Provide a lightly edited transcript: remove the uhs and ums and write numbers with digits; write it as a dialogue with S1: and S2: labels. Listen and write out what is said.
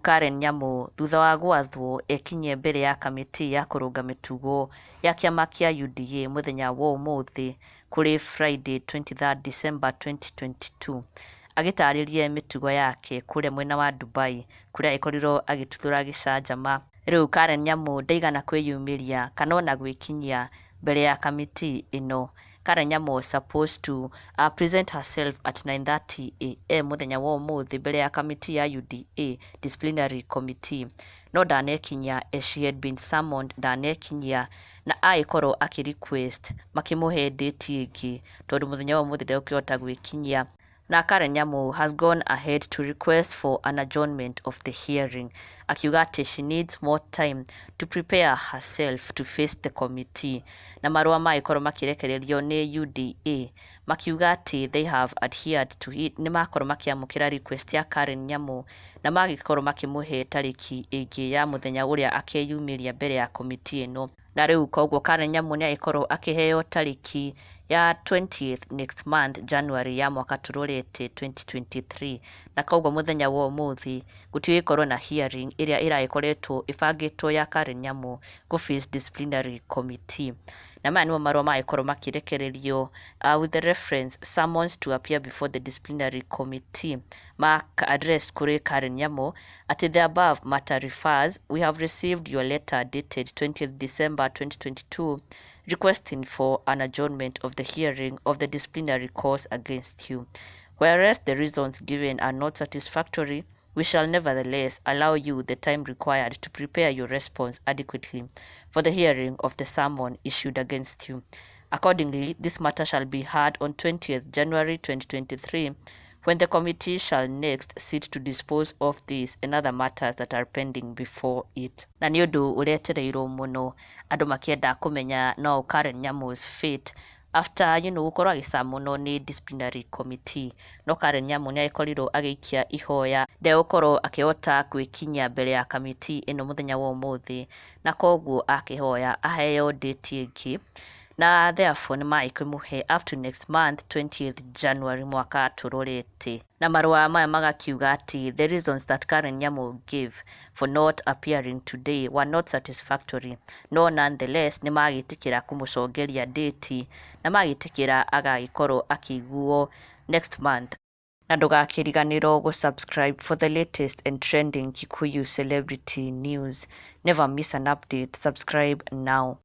S1: Karen Nyamu thutha wa gwathwo ekinye mbere ya kamĩtĩ ya kũrũnga mĩtugo ya kĩama kĩa UDA mũthenya wa ũmũthĩ kũrĩ Friday 23 December 2022 agĩtarĩria mĩtugo yake kũrĩa mwena wa Dubai kũrĩa akorirwo agĩtuthũra gĩcanjama. Rĩu Karen Nyamu ndaigana kwĩyumĩria kana ona gwĩkinyia mbere ya kamĩtĩ ĩno. Karen Nyamu was supposed to present herself at 9:30 a.m. mũthenya wa ũmũthĩ mbere ya kamĩtĩ ya UDA Disciplinary Committee, no ndanekinyia as she had been summoned. Ndanekinyia na agĩkorwo akĩ-request makĩmũhe date ĩngĩ tondũ mũthenya wa ũmũthĩ ndegũkĩhota gwĩkinyia. Na Karen Nyamu has gone ahead to request for an adjournment of the hearing, akiuga atĩ she needs more time to prepare herself to face the committee. Na marũa magĩkorwo makĩrekererio nĩ UDA makiuga atĩ they have adhered to it, nĩ makorwo makĩamũkĩra request ya Karen Nyamu na magĩkorwo makĩmũhe tarĩki ĩngĩ ya mũthenya ũrĩa akeyumĩria mbere ya committee ĩno. Na rĩu koguo Karen Nyamu nĩ agĩkorwo akĩheo tarĩki ya 20th next month January ya mwaka tũrorete 2023, na koguo mũthenya wa ũmũthĩ gũtigũgĩkorwo na hearing ĩrĩa ĩragĩkoretwo ĩbangĩtwo ya Karen Nyamu gũ-face Disciplinary Committee. Na maya nĩmo marũa magĩkorwo makĩrekererio with the reference summons to appear before the Disciplinary Committee address kũrĩ Karen Nyamu at the above matter refers, we have received your letter dated 20th December 2022 requesting for an adjournment of the hearing of the disciplinary cause against you. Whereas the reasons given are not satisfactory, we shall nevertheless allow you the time required to prepare your response adequately for the hearing of the summon issued against you. Accordingly, this matter shall be heard on 20th January 2023, when the committee shall next sit to dispose of these and other matters that are pending before it. Na nĩ ũndũ ũretereirwo mũno, andũ makĩenda kũmenya no Karen Nyamu's fate after gũkorwo agĩcamũnwo nĩ Disciplinary Committee. No Karen Nyamu nĩ agĩkorirwo agĩikia ihoya ndegũkorwo akĩhota gwĩkinyia mbere ya kamĩtĩ ĩno mũthenya wa ũmũthĩ, na koguo akĩhoya aheo date ĩngĩ, na therefore nĩ magĩkĩmũhe up to next month 20th January mwaka tũrorete. Na marũa maya magakiuga atĩ the reasons that Karen Nyamu gave for not appearing today were not satisfactory, no nonetheless nĩ magĩtĩkĩra kũmũcongeria date na magĩtĩkĩra agagĩkorwo akĩiguo next month. Na ndũgakĩriganĩrwo gũ-subscribe for the latest and trending Kikuyu celebrity news. Never miss an update. Subscribe now.